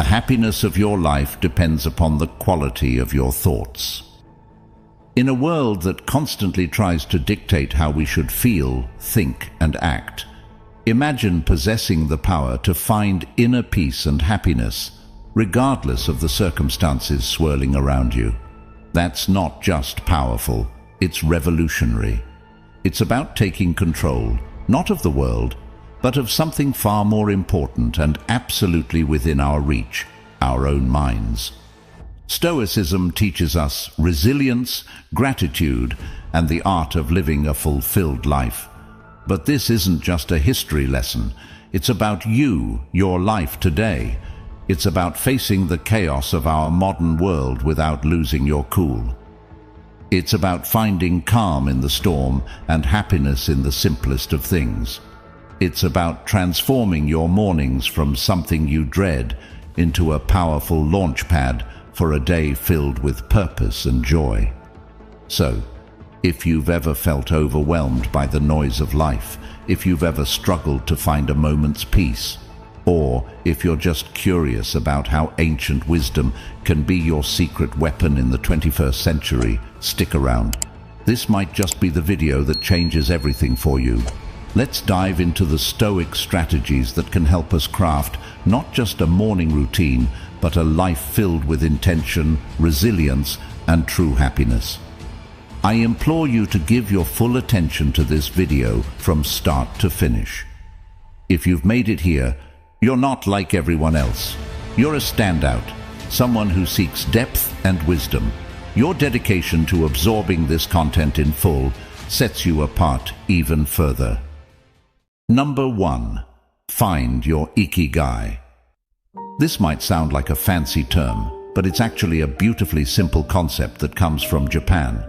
The happiness of your life depends upon the quality of your thoughts. In a world that constantly tries to dictate how we should feel, think, and act, imagine possessing the power to find inner peace and happiness, regardless of the circumstances swirling around you. That's not just powerful, it's revolutionary. It's about taking control, not of the world, but of something far more important and absolutely within our reach, our own minds. Stoicism teaches us resilience, gratitude, and the art of living a fulfilled life. But this isn't just a history lesson. It's about you, your life today. It's about facing the chaos of our modern world without losing your cool. It's about finding calm in the storm and happiness in the simplest of things. It's about transforming your mornings from something you dread into a powerful launch pad for a day filled with purpose and joy. So, if you've ever felt overwhelmed by the noise of life, if you've ever struggled to find a moment's peace, or if you're just curious about how ancient wisdom can be your secret weapon in the 21st century, stick around. This might just be the video that changes everything for you. Let's dive into the Stoic strategies that can help us craft not just a morning routine, but a life filled with intention, resilience, and true happiness. I implore you to give your full attention to this video from start to finish. If you've made it here, you're not like everyone else. You're a standout, someone who seeks depth and wisdom. Your dedication to absorbing this content in full sets you apart even further. Number 1. Find your ikigai. This might sound like a fancy term, but it's actually a beautifully simple concept that comes from Japan.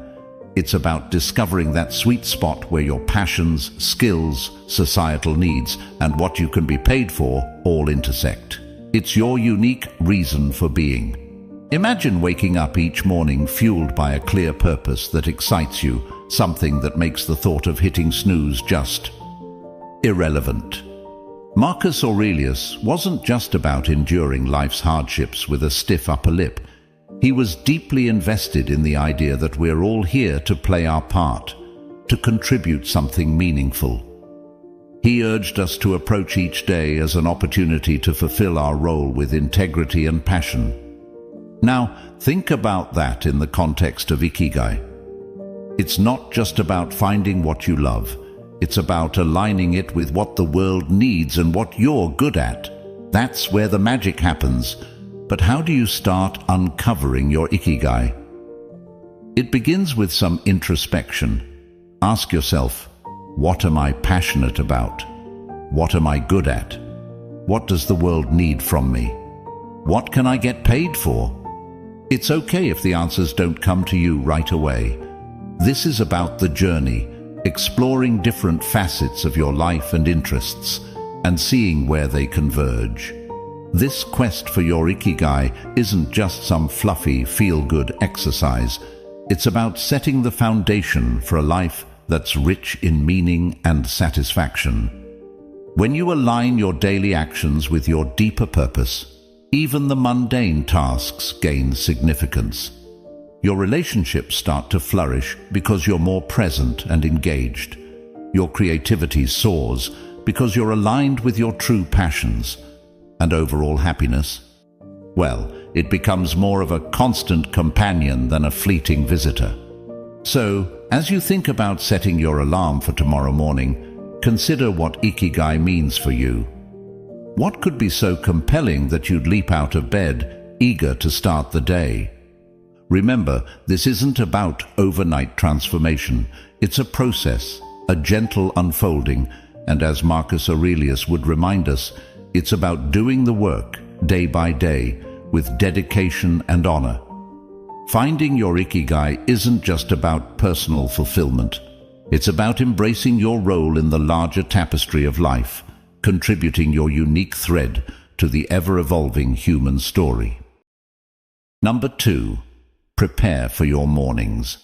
It's about discovering that sweet spot where your passions, skills, societal needs, and what you can be paid for all intersect. It's your unique reason for being. Imagine waking up each morning fueled by a clear purpose that excites you, something that makes the thought of hitting snooze just irrelevant. Marcus Aurelius wasn't just about enduring life's hardships with a stiff upper lip. He was deeply invested in the idea that we're all here to play our part, to contribute something meaningful. He urged us to approach each day as an opportunity to fulfill our role with integrity and passion. Now, think about that in the context of ikigai. It's not just about finding what you love. It's about aligning it with what the world needs and what you're good at. That's where the magic happens. But how do you start uncovering your ikigai? It begins with some introspection. Ask yourself, what am I passionate about? What am I good at? What does the world need from me? What can I get paid for? It's okay if the answers don't come to you right away. This is about the journey, exploring different facets of your life and interests, and seeing where they converge. This quest for your ikigai isn't just some fluffy, feel-good exercise. It's about setting the foundation for a life that's rich in meaning and satisfaction. When you align your daily actions with your deeper purpose, even the mundane tasks gain significance. Your relationships start to flourish because you're more present and engaged. Your creativity soars because you're aligned with your true passions. And overall happiness? Well, it becomes more of a constant companion than a fleeting visitor. So, as you think about setting your alarm for tomorrow morning, consider what ikigai means for you. What could be so compelling that you'd leap out of bed, eager to start the day? Remember, this isn't about overnight transformation. It's a process, a gentle unfolding, and as Marcus Aurelius would remind us, it's about doing the work, day by day, with dedication and honor. Finding your ikigai isn't just about personal fulfillment. It's about embracing your role in the larger tapestry of life, contributing your unique thread to the ever-evolving human story. Number 2. Prepare for your mornings.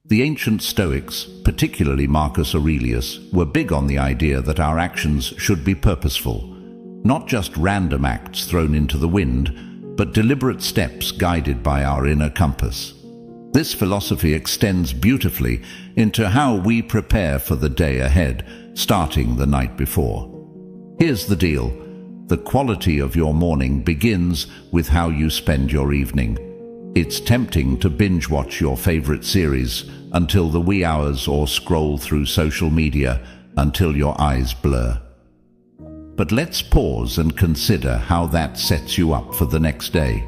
The ancient Stoics, particularly Marcus Aurelius, were big on the idea that our actions should be purposeful. Not just random acts thrown into the wind, but deliberate steps guided by our inner compass. This philosophy extends beautifully into how we prepare for the day ahead, starting the night before. Here's the deal. The quality of your morning begins with how you spend your evening. It's tempting to binge watch your favorite series until the wee hours or scroll through social media until your eyes blur. But let's pause and consider how that sets you up for the next day.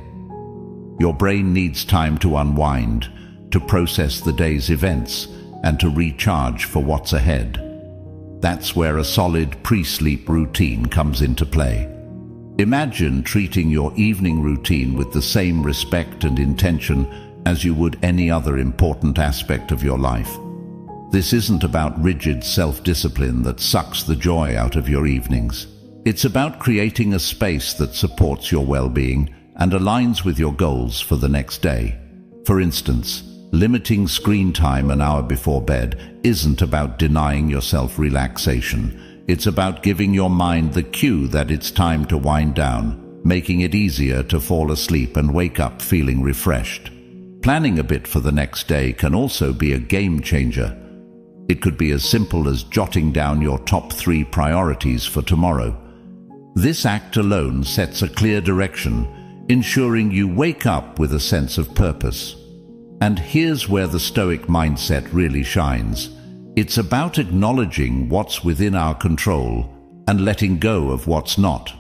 Your brain needs time to unwind, to process the day's events, and to recharge for what's ahead. That's where a solid pre-sleep routine comes into play. Imagine treating your evening routine with the same respect and intention as you would any other important aspect of your life. This isn't about rigid self-discipline that sucks the joy out of your evenings. It's about creating a space that supports your well-being and aligns with your goals for the next day. For instance, limiting screen time an hour before bed isn't about denying yourself relaxation. It's about giving your mind the cue that it's time to wind down, making it easier to fall asleep and wake up feeling refreshed. Planning a bit for the next day can also be a game changer. It could be as simple as jotting down your top 3 priorities for tomorrow. This act alone sets a clear direction, ensuring you wake up with a sense of purpose. And here's where the Stoic mindset really shines. It's about acknowledging what's within our control and letting go of what's not.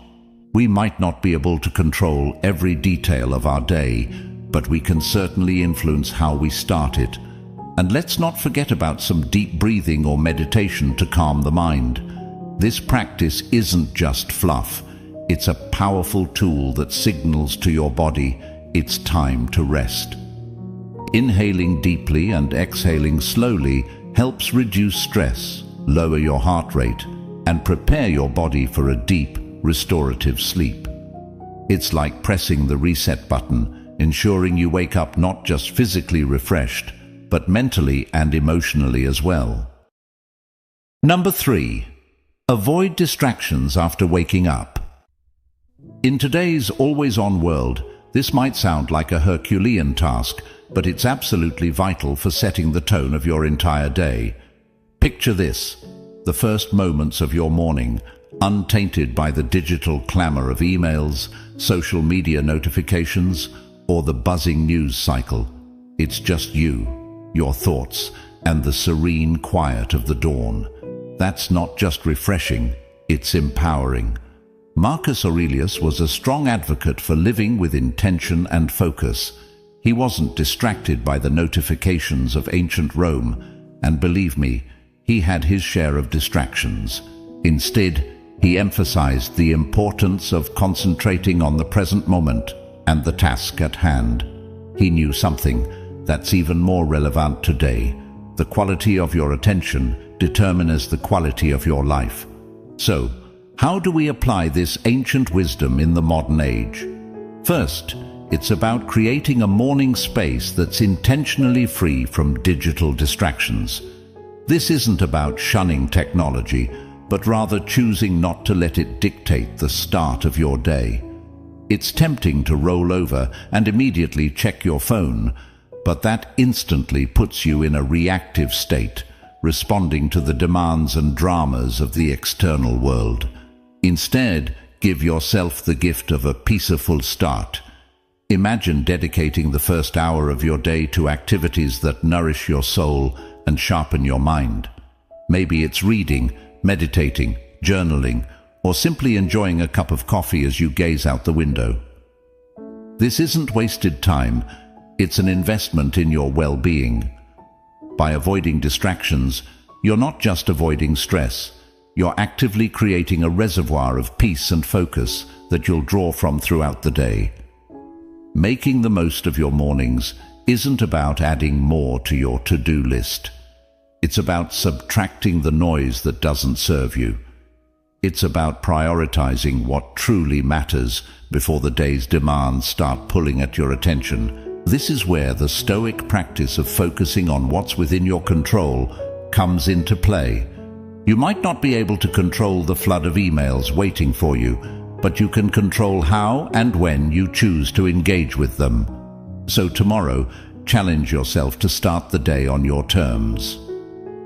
We might not be able to control every detail of our day, but we can certainly influence how we start it. And let's not forget about some deep breathing or meditation to calm the mind. This practice isn't just fluff. It's a powerful tool that signals to your body it's time to rest. Inhaling deeply and exhaling slowly helps reduce stress, lower your heart rate, and prepare your body for a deep, restorative sleep. It's like pressing the reset button, ensuring you wake up not just physically refreshed, but mentally and emotionally as well. Number 3. Avoid distractions after waking up. In today's always-on world, this might sound like a Herculean task, but it's absolutely vital for setting the tone of your entire day. Picture this: the first moments of your morning, untainted by the digital clamor of emails, social media notifications, or the buzzing news cycle. It's just you, your thoughts, and the serene quiet of the dawn. That's not just refreshing, it's empowering. Marcus Aurelius was a strong advocate for living with intention and focus. He wasn't distracted by the notifications of ancient Rome, and believe me, he had his share of distractions. Instead, he emphasized the importance of concentrating on the present moment and the task at hand. He knew something that's even more relevant today. The quality of your attention determines the quality of your life. So, how do we apply this ancient wisdom in the modern age? First, it's about creating a morning space that's intentionally free from digital distractions. This isn't about shunning technology, but rather choosing not to let it dictate the start of your day. It's tempting to roll over and immediately check your phone, but that instantly puts you in a reactive state, responding to the demands and dramas of the external world. Instead, give yourself the gift of a peaceful start. Imagine dedicating the first hour of your day to activities that nourish your soul and sharpen your mind. Maybe it's reading, meditating, journaling, or simply enjoying a cup of coffee as you gaze out the window. This isn't wasted time, it's an investment in your well-being. By avoiding distractions, you're not just avoiding stress, you're actively creating a reservoir of peace and focus that you'll draw from throughout the day. Making the most of your mornings isn't about adding more to your to-do list. It's about subtracting the noise that doesn't serve you. It's about prioritizing what truly matters before the day's demands start pulling at your attention. This is where the Stoic practice of focusing on what's within your control comes into play. You might not be able to control the flood of emails waiting for you, but you can control how and when you choose to engage with them. So tomorrow, challenge yourself to start the day on your terms.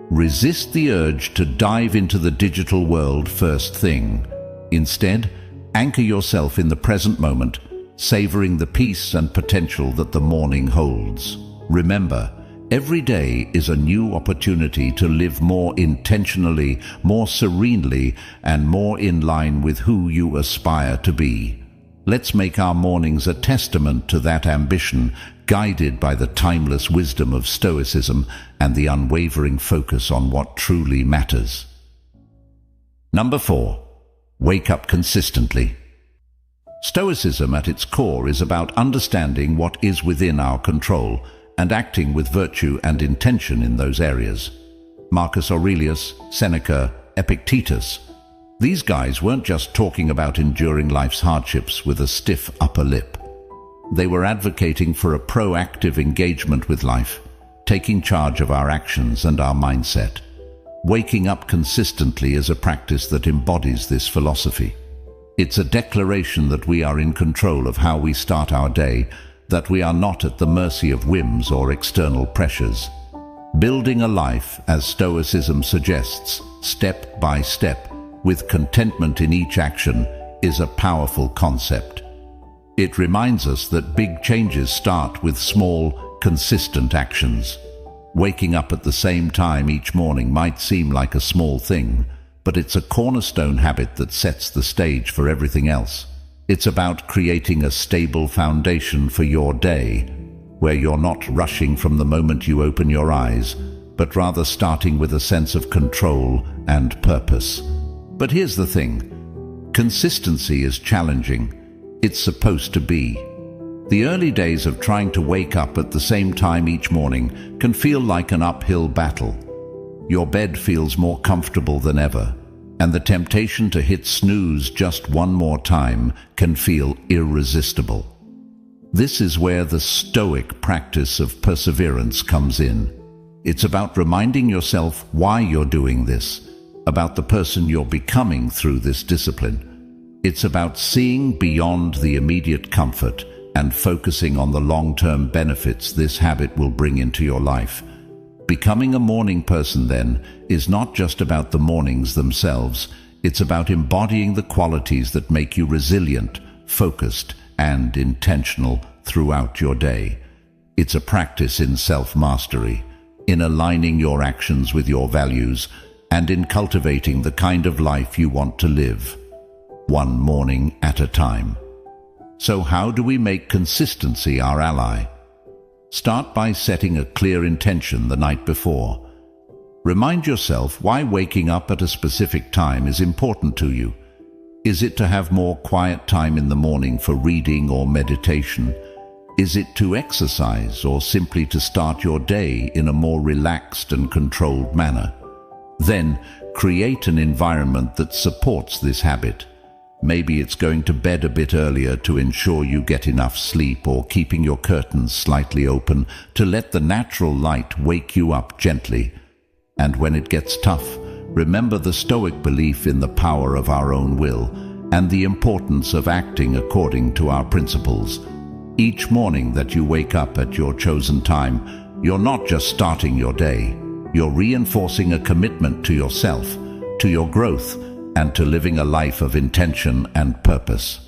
Resist the urge to dive into the digital world first thing. Instead, anchor yourself in the present moment, savoring the peace and potential that the morning holds. Remember, every day is a new opportunity to live more intentionally, more serenely, and more in line with who you aspire to be. Let's make our mornings a testament to that ambition, guided by the timeless wisdom of Stoicism and the unwavering focus on what truly matters. Number 4. Wake up consistently. Stoicism at its core is about understanding what is within our control and acting with virtue and intention in those areas. Marcus Aurelius, Seneca, Epictetus. These guys weren't just talking about enduring life's hardships with a stiff upper lip. They were advocating for a proactive engagement with life, taking charge of our actions and our mindset. Waking up consistently is a practice that embodies this philosophy. It's a declaration that we are in control of how we start our day, that we are not at the mercy of whims or external pressures. Building a life, as Stoicism suggests, step by step, with contentment in each action, is a powerful concept. It reminds us that big changes start with small, consistent actions. Waking up at the same time each morning might seem like a small thing, but it's a cornerstone habit that sets the stage for everything else. It's about creating a stable foundation for your day, where you're not rushing from the moment you open your eyes, but rather starting with a sense of control and purpose. But here's the thing. Consistency is challenging. It's supposed to be. The early days of trying to wake up at the same time each morning can feel like an uphill battle. Your bed feels more comfortable than ever, and the temptation to hit snooze just one more time can feel irresistible. This is where the Stoic practice of perseverance comes in. It's about reminding yourself why you're doing this, about the person you're becoming through this discipline. It's about seeing beyond the immediate comfort and focusing on the long-term benefits this habit will bring into your life. Becoming a morning person, then, is not just about the mornings themselves. It's about embodying the qualities that make you resilient, focused, and intentional throughout your day. It's a practice in self-mastery, in aligning your actions with your values, and in cultivating the kind of life you want to live, one morning at a time. So how do we make consistency our ally? Start by setting a clear intention the night before. Remind yourself why waking up at a specific time is important to you. Is it to have more quiet time in the morning for reading or meditation? Is it to exercise, or simply to start your day in a more relaxed and controlled manner? Then, create an environment that supports this habit. Maybe it's going to bed a bit earlier to ensure you get enough sleep, or keeping your curtains slightly open to let the natural light wake you up gently. And when it gets tough, remember the Stoic belief in the power of our own will and the importance of acting according to our principles. Each morning that you wake up at your chosen time, you're not just starting your day, you're reinforcing a commitment to yourself, to your growth, and to living a life of intention and purpose.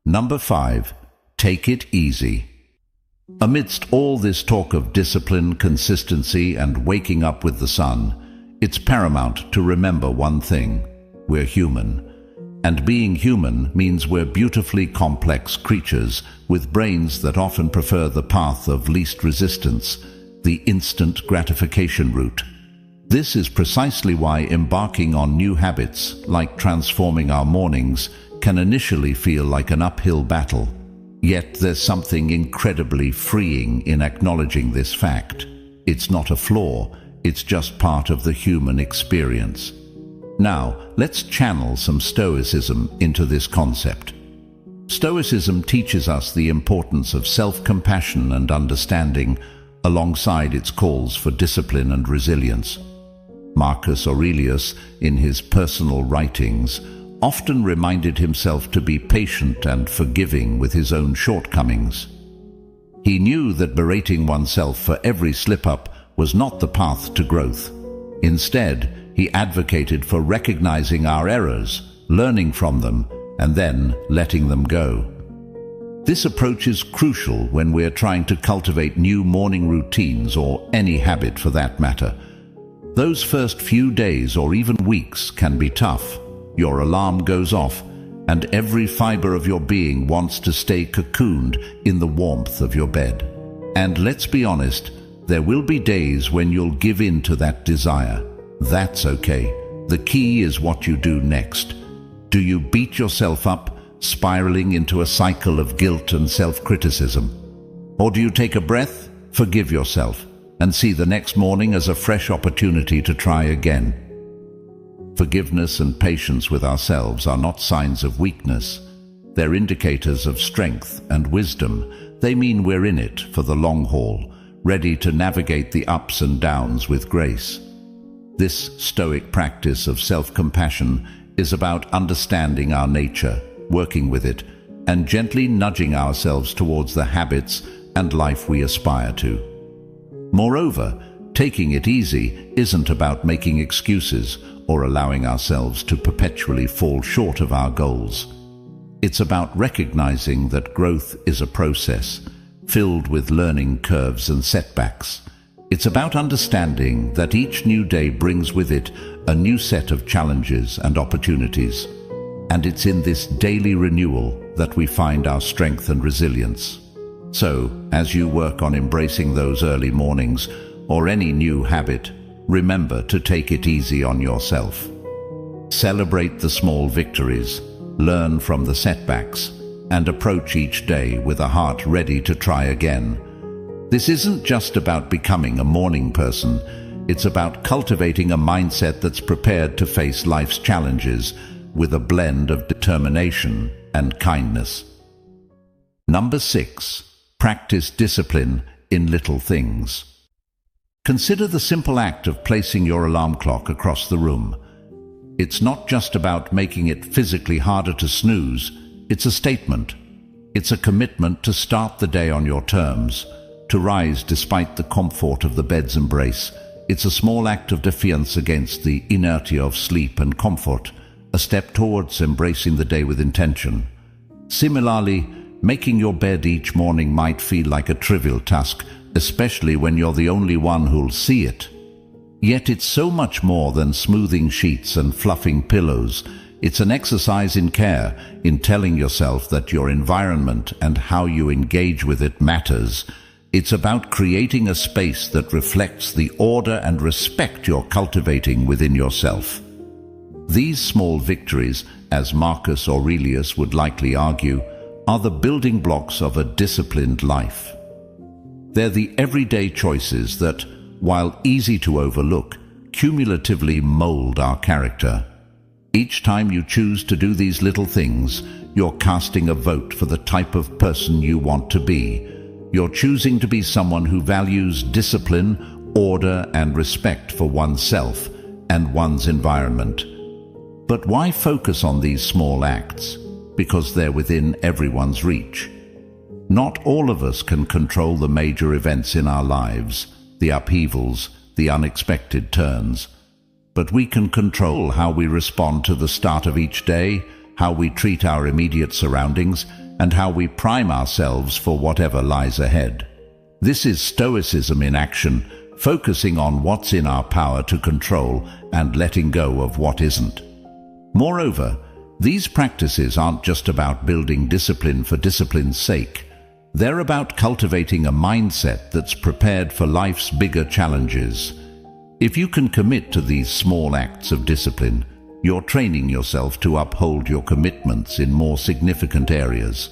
Number 5, take it easy. Amidst all this talk of discipline, consistency, and waking up with the sun, it's paramount to remember one thing: we're human. And being human means we're beautifully complex creatures with brains that often prefer the path of least resistance, the instant gratification route. This is precisely why embarking on new habits, like transforming our mornings, can initially feel like an uphill battle. Yet there's something incredibly freeing in acknowledging this fact. It's not a flaw, it's just part of the human experience. Now, let's channel some Stoicism into this concept. Stoicism teaches us the importance of self-compassion and understanding, alongside its calls for discipline and resilience. Marcus Aurelius, in his personal writings, often reminded himself to be patient and forgiving with his own shortcomings. He knew that berating oneself for every slip-up was not the path to growth. Instead, he advocated for recognizing our errors, learning from them, and then letting them go. This approach is crucial when we're trying to cultivate new morning routines or any habit for that matter. Those first few days or even weeks can be tough. Your alarm goes off, and every fiber of your being wants to stay cocooned in the warmth of your bed. And let's be honest, there will be days when you'll give in to that desire. That's okay. The key is what you do next. Do you beat yourself up, spiraling into a cycle of guilt and self-criticism? Or do you take a breath, forgive yourself, and see the next morning as a fresh opportunity to try again? Forgiveness and patience with ourselves are not signs of weakness. They're indicators of strength and wisdom. They mean we're in it for the long haul, ready to navigate the ups and downs with grace. This Stoic practice of self-compassion is about understanding our nature, working with it, and gently nudging ourselves towards the habits and life we aspire to. Moreover, taking it easy isn't about making excuses or allowing ourselves to perpetually fall short of our goals. It's about recognizing that growth is a process, filled with learning curves and setbacks. It's about understanding that each new day brings with it a new set of challenges and opportunities. And it's in this daily renewal that we find our strength and resilience. So, as you work on embracing those early mornings or any new habit, remember to take it easy on yourself. Celebrate the small victories, learn from the setbacks, and approach each day with a heart ready to try again. This isn't just about becoming a morning person. It's about cultivating a mindset that's prepared to face life's challenges with a blend of determination and kindness. Number 6. Practice discipline in little things. Consider the simple act of placing your alarm clock across the room. It's not just about making it physically harder to snooze. It's a statement. It's a commitment to start the day on your terms, to rise despite the comfort of the bed's embrace. It's a small act of defiance against the inertia of sleep and comfort, a step towards embracing the day with intention. Similarly, making your bed each morning might feel like a trivial task, especially when you're the only one who'll see it. Yet it's so much more than smoothing sheets and fluffing pillows. It's an exercise in care, in telling yourself that your environment and how you engage with it matters. It's about creating a space that reflects the order and respect you're cultivating within yourself. These small victories, as Marcus Aurelius would likely argue, are the building blocks of a disciplined life. They're the everyday choices that, while easy to overlook, cumulatively mold our character. Each time you choose to do these little things, you're casting a vote for the type of person you want to be. You're choosing to be someone who values discipline, order, and respect for oneself and one's environment. But why focus on these small acts? Because they're within everyone's reach. Not all of us can control the major events in our lives, the upheavals, the unexpected turns. But we can control how we respond to the start of each day, how we treat our immediate surroundings, and how we prime ourselves for whatever lies ahead. This is Stoicism in action, focusing on what's in our power to control and letting go of what isn't. Moreover, these practices aren't just about building discipline for discipline's sake. They're about cultivating a mindset that's prepared for life's bigger challenges. If you can commit to these small acts of discipline, you're training yourself to uphold your commitments in more significant areas.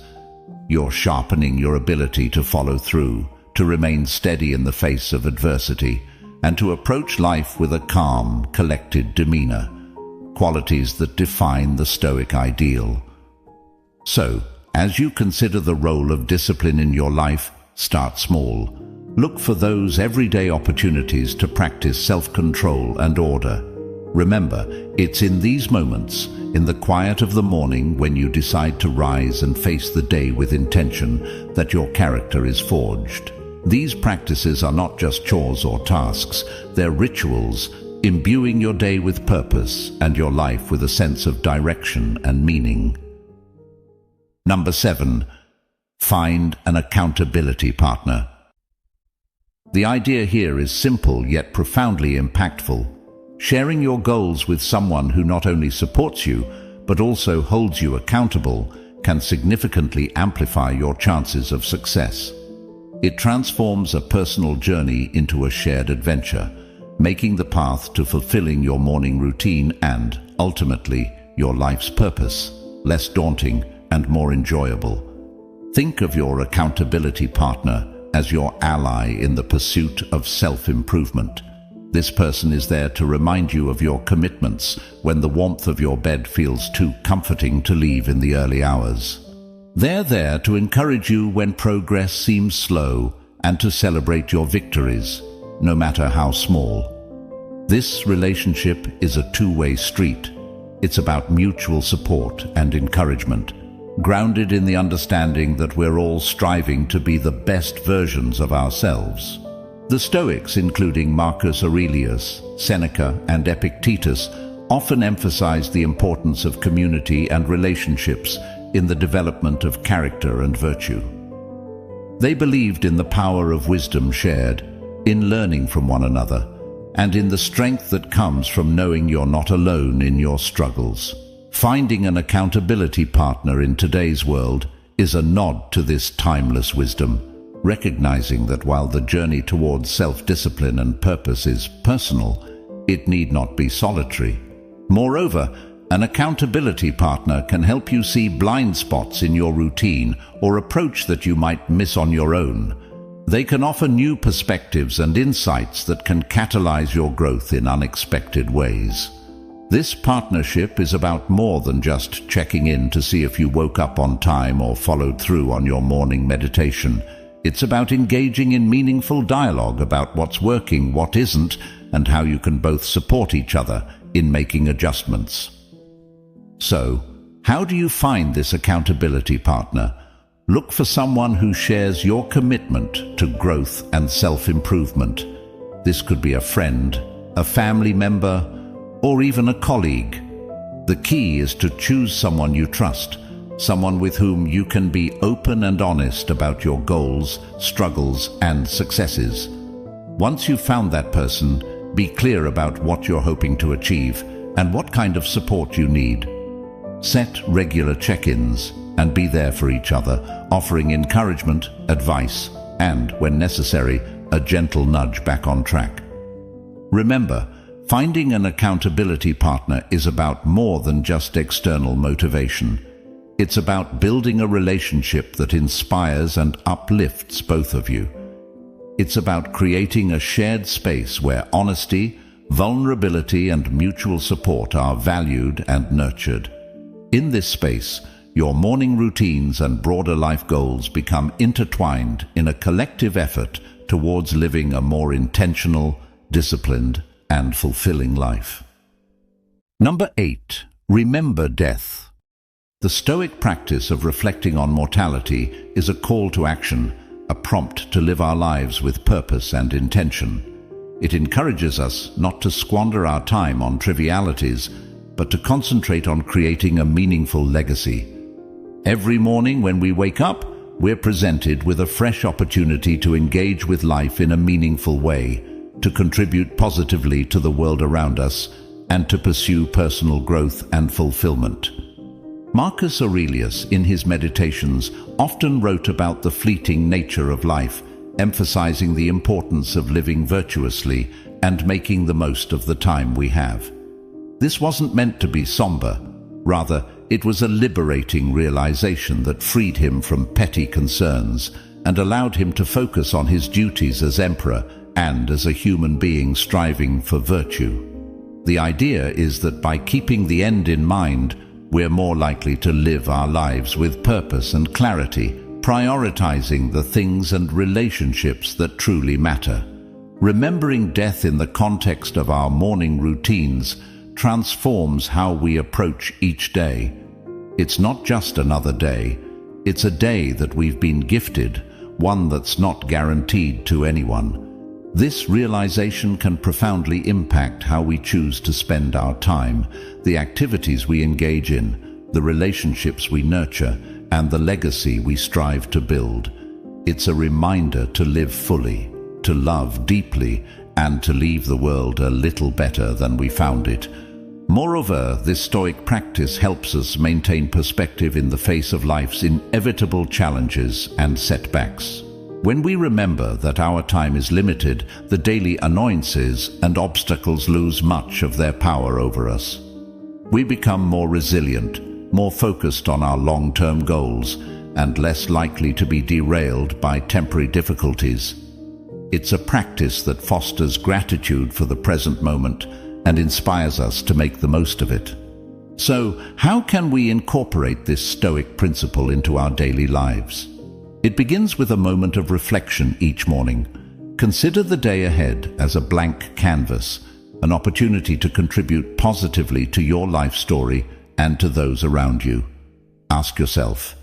You're sharpening your ability to follow through, to remain steady in the face of adversity, and to approach life with a calm, collected demeanor, qualities that define the Stoic ideal. So, as you consider the role of discipline in your life, start small. Look for those everyday opportunities to practice self-control and order. Remember, it's in these moments, in the quiet of the morning when you decide to rise and face the day with intention, that your character is forged. These practices are not just chores or tasks, they're rituals, imbuing your day with purpose and your life with a sense of direction and meaning. Number 7. Find an accountability partner. The idea here is simple yet profoundly impactful. Sharing your goals with someone who not only supports you, but also holds you accountable, can significantly amplify your chances of success. It transforms a personal journey into a shared adventure, making the path to fulfilling your morning routine and, ultimately, your life's purpose less daunting and more enjoyable. Think of your accountability partner as your ally in the pursuit of self-improvement. This person is there to remind you of your commitments when the warmth of your bed feels too comforting to leave in the early hours. They're there to encourage you when progress seems slow and to celebrate your victories, no matter how small. This relationship is a two-way street. It's about mutual support and encouragement, grounded in the understanding that we're all striving to be the best versions of ourselves. The Stoics, including Marcus Aurelius, Seneca, and Epictetus, often emphasized the importance of community and relationships in the development of character and virtue. They believed in the power of wisdom shared, in learning from one another, and in the strength that comes from knowing you're not alone in your struggles. Finding an accountability partner in today's world is a nod to this timeless wisdom, recognizing that while the journey towards self-discipline and purpose is personal, it need not be solitary. Moreover, an accountability partner can help you see blind spots in your routine or approach that you might miss on your own. They can offer new perspectives and insights that can catalyze your growth in unexpected ways. This partnership is about more than just checking in to see if you woke up on time or followed through on your morning meditation. It's about engaging in meaningful dialogue about what's working, what isn't, and how you can both support each other in making adjustments. So, how do you find this accountability partner? Look for someone who shares your commitment to growth and self-improvement. This could be a friend, a family member, or even a colleague. The key is to choose someone you trust, someone with whom you can be open and honest about your goals, struggles, and successes. Once you've found that person, be clear about what you're hoping to achieve and what kind of support you need. Set regular check-ins and be there for each other, offering encouragement, advice, and, when necessary, a gentle nudge back on track. Remember, finding an accountability partner is about more than just external motivation. It's about building a relationship that inspires and uplifts both of you. It's about creating a shared space where honesty, vulnerability, and mutual support are valued and nurtured. In this space, your morning routines and broader life goals become intertwined in a collective effort towards living a more intentional, disciplined, and fulfilling life. Number 8. Remember death. The Stoic practice of reflecting on mortality is a call to action, a prompt to live our lives with purpose and intention. It encourages us not to squander our time on trivialities, but to concentrate on creating a meaningful legacy. Every morning when we wake up, we're presented with a fresh opportunity to engage with life in a meaningful way, to contribute positively to the world around us, and to pursue personal growth and fulfillment. Marcus Aurelius, in his Meditations, often wrote about the fleeting nature of life, emphasizing the importance of living virtuously and making the most of the time we have. This wasn't meant to be somber. Rather, it was a liberating realization that freed him from petty concerns and allowed him to focus on his duties as emperor and as a human being striving for virtue. The idea is that by keeping the end in mind, we're more likely to live our lives with purpose and clarity, prioritizing the things and relationships that truly matter. Remembering death in the context of our morning routines transforms how we approach each day. It's not just another day, it's a day that we've been gifted, one that's not guaranteed to anyone. This realization can profoundly impact how we choose to spend our time, the activities we engage in, the relationships we nurture, and the legacy we strive to build. It's a reminder to live fully, to love deeply, and to leave the world a little better than we found it. Moreover, this Stoic practice helps us maintain perspective in the face of life's inevitable challenges and setbacks. When we remember that our time is limited, the daily annoyances and obstacles lose much of their power over us. We become more resilient, more focused on our long-term goals, and less likely to be derailed by temporary difficulties. It's a practice that fosters gratitude for the present moment and inspires us to make the most of it. So, how can we incorporate this Stoic principle into our daily lives? It begins with a moment of reflection each morning. Consider the day ahead as a blank canvas, an opportunity to contribute positively to your life story and to those around you. Ask yourself,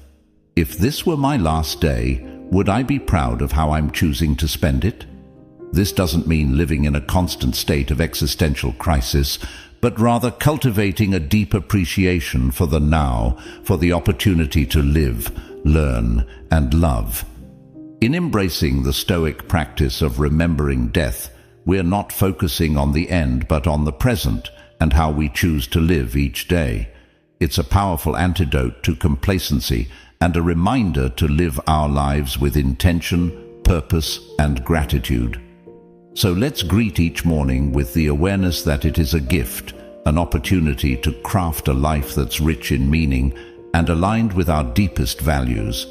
if this were my last day, would I be proud of how I'm choosing to spend it? This doesn't mean living in a constant state of existential crisis, but rather cultivating a deep appreciation for the now, for the opportunity to live, learn, and love. In embracing the Stoic practice of remembering death, we're not focusing on the end but on the present and how we choose to live each day. It's a powerful antidote to complacency and a reminder to live our lives with intention, purpose, and gratitude. So let's greet each morning with the awareness that it is a gift, an opportunity to craft a life that's rich in meaning and aligned with our deepest values.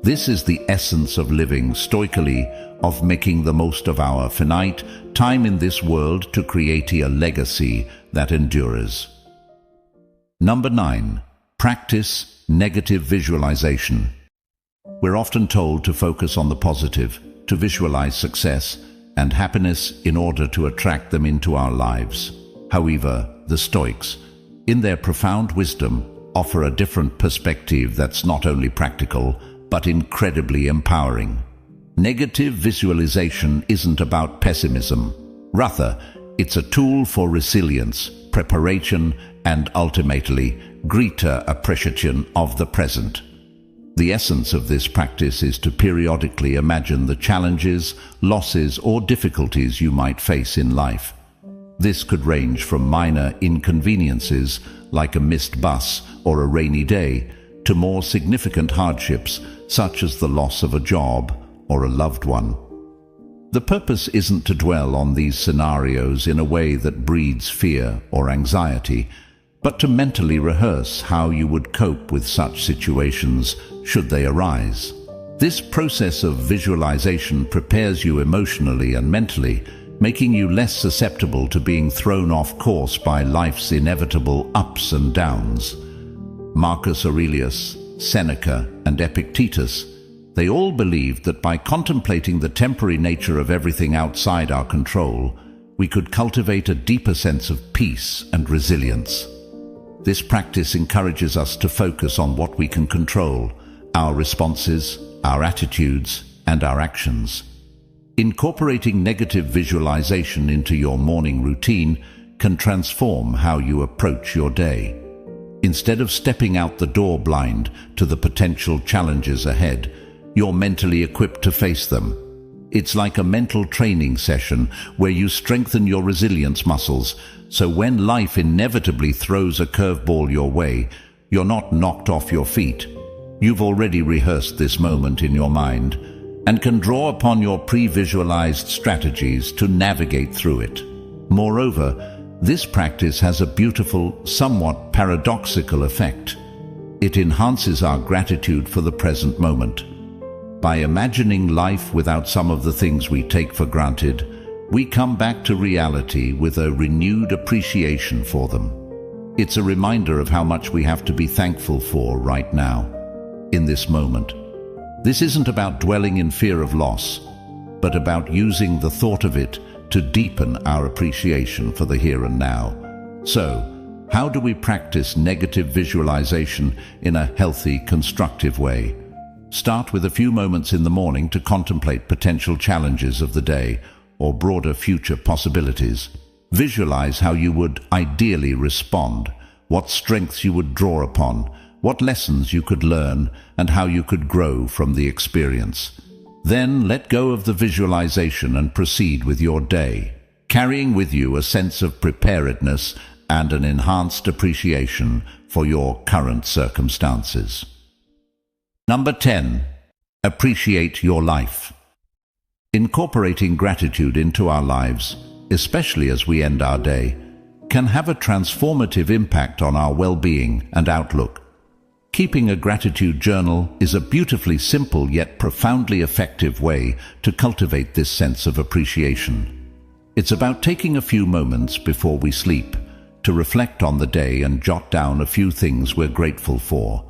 This is the essence of living stoically, of making the most of our finite time in this world to create a legacy that endures. Number 9. Practice negative visualization. We're often told to focus on the positive, to visualize success and happiness in order to attract them into our lives. However, the Stoics, in their profound wisdom, offer a different perspective that's not only practical, but incredibly empowering. Negative visualization isn't about pessimism. Rather, it's a tool for resilience, preparation, and ultimately, greater appreciation of the present. The essence of this practice is to periodically imagine the challenges, losses, or difficulties you might face in life. This could range from minor inconveniences, like a missed bus or a rainy day, to more significant hardships, such as the loss of a job or a loved one. The purpose isn't to dwell on these scenarios in a way that breeds fear or anxiety, but to mentally rehearse how you would cope with such situations should they arise. This process of visualization prepares you emotionally and mentally, making you less susceptible to being thrown off course by life's inevitable ups and downs. Marcus Aurelius, Seneca, and Epictetus, they all believed that by contemplating the temporary nature of everything outside our control, we could cultivate a deeper sense of peace and resilience. This practice encourages us to focus on what we can control, our responses, our attitudes, and our actions. Incorporating negative visualization into your morning routine can transform how you approach your day. Instead of stepping out the door blind to the potential challenges ahead, you're mentally equipped to face them. It's like a mental training session where you strengthen your resilience muscles, so when life inevitably throws a curveball your way, you're not knocked off your feet. You've already rehearsed this moment in your mind and can draw upon your pre-visualized strategies to navigate through it. Moreover, this practice has a beautiful, somewhat paradoxical effect. It enhances our gratitude for the present moment. By imagining life without some of the things we take for granted, we come back to reality with a renewed appreciation for them. It's a reminder of how much we have to be thankful for right now, in this moment. This isn't about dwelling in fear of loss, but about using the thought of it to deepen our appreciation for the here and now, So, how do we practice negative visualization in a healthy, constructive way? Start with a few moments in the morning to contemplate potential challenges of the day or broader future possibilities. Visualize how you would ideally respond, what strengths you would draw upon, what lessons you could learn, and how you could grow from the experience. Then let go of the visualization and proceed with your day, carrying with you a sense of preparedness and an enhanced appreciation for your current circumstances. Number 10. Appreciate your life. Incorporating gratitude into our lives, especially as we end our day, can have a transformative impact on our well-being and outlook. Keeping a gratitude journal is a beautifully simple yet profoundly effective way to cultivate this sense of appreciation. It's about taking a few moments before we sleep to reflect on the day and jot down a few things we're grateful for.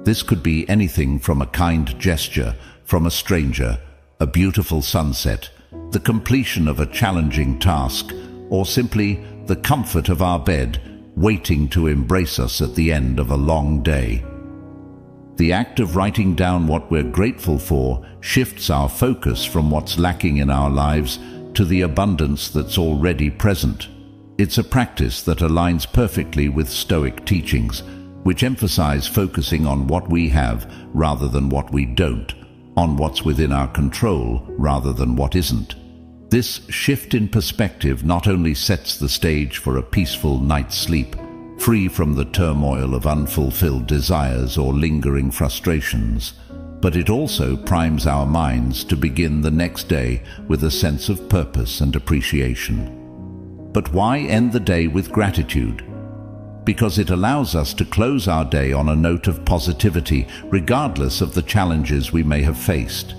This could be anything from a kind gesture from a stranger, a beautiful sunset, the completion of a challenging task, or simply the comfort of our bed waiting to embrace us at the end of a long day. The act of writing down what we're grateful for shifts our focus from what's lacking in our lives to the abundance that's already present. It's a practice that aligns perfectly with Stoic teachings, which emphasize focusing on what we have rather than what we don't, on what's within our control rather than what isn't. This shift in perspective not only sets the stage for a peaceful night's sleep, free from the turmoil of unfulfilled desires or lingering frustrations, but it also primes our minds to begin the next day with a sense of purpose and appreciation. But why end the day with gratitude? Because it allows us to close our day on a note of positivity, regardless of the challenges we may have faced.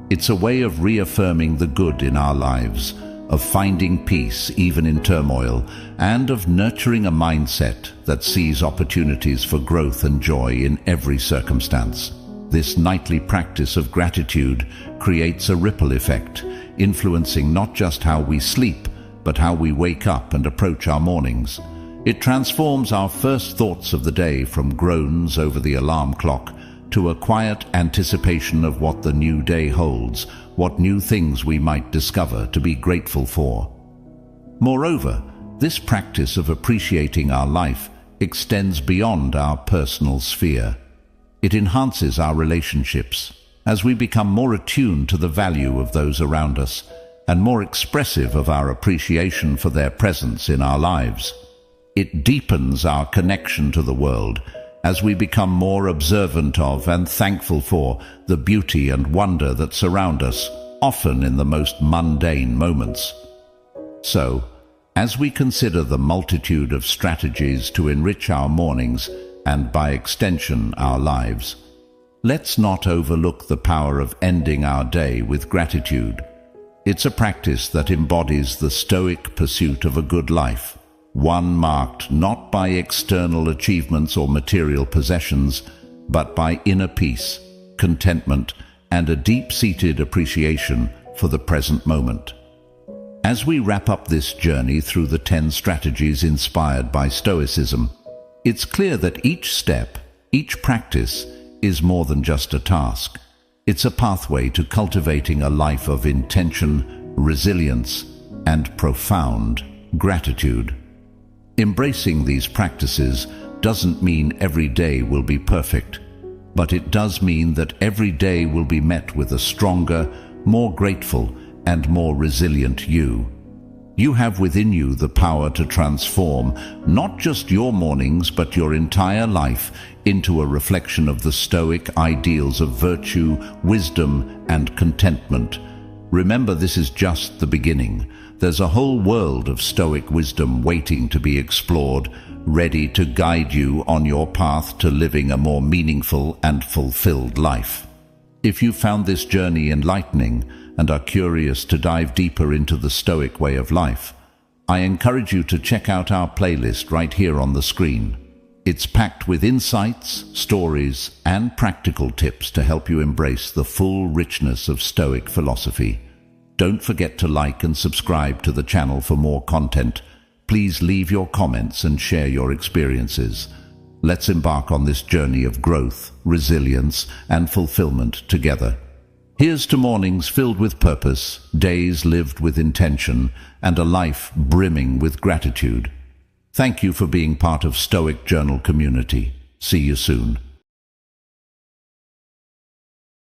It's a way of reaffirming the good in our lives, of finding peace even in turmoil, and of nurturing a mindset that sees opportunities for growth and joy in every circumstance. This nightly practice of gratitude creates a ripple effect, influencing not just how we sleep, but how we wake up and approach our mornings. It transforms our first thoughts of the day from groans over the alarm clock to a quiet anticipation of what the new day holds, what new things we might discover to be grateful for. Moreover, this practice of appreciating our life extends beyond our personal sphere. It enhances our relationships as we become more attuned to the value of those around us and more expressive of our appreciation for their presence in our lives. It deepens our connection to the world as we become more observant of and thankful for the beauty and wonder that surround us, often in the most mundane moments. So, as we consider the multitude of strategies to enrich our mornings and by extension our lives, let's not overlook the power of ending our day with gratitude. It's a practice that embodies the Stoic pursuit of a good life, one marked not by external achievements or material possessions, but by inner peace, contentment, and a deep-seated appreciation for the present moment. As we wrap up this journey through the 10 strategies inspired by Stoicism, it's clear that each step, each practice, is more than just a task. It's a pathway to cultivating a life of intention, resilience, and profound gratitude. Embracing these practices doesn't mean every day will be perfect, but it does mean that every day will be met with a stronger, more grateful, and more resilient you. You have within you the power to transform not just your mornings but your entire life into a reflection of the Stoic ideals of virtue, wisdom, and contentment. Remember, this is just the beginning. There's a whole world of Stoic wisdom waiting to be explored, ready to guide you on your path to living a more meaningful and fulfilled life. If you found this journey enlightening and are curious to dive deeper into the Stoic way of life, I encourage you to check out our playlist right here on the screen. It's packed with insights, stories, and practical tips to help you embrace the full richness of Stoic philosophy. Don't forget to like and subscribe to the channel for more content, Please leave your comments and share your experiences. Let's embark on this journey of growth, resilience, and fulfillment together. Here's to mornings filled with purpose, days lived with intention, and a life brimming with gratitude. Thank you for being part of Stoic Journal community. See you soon.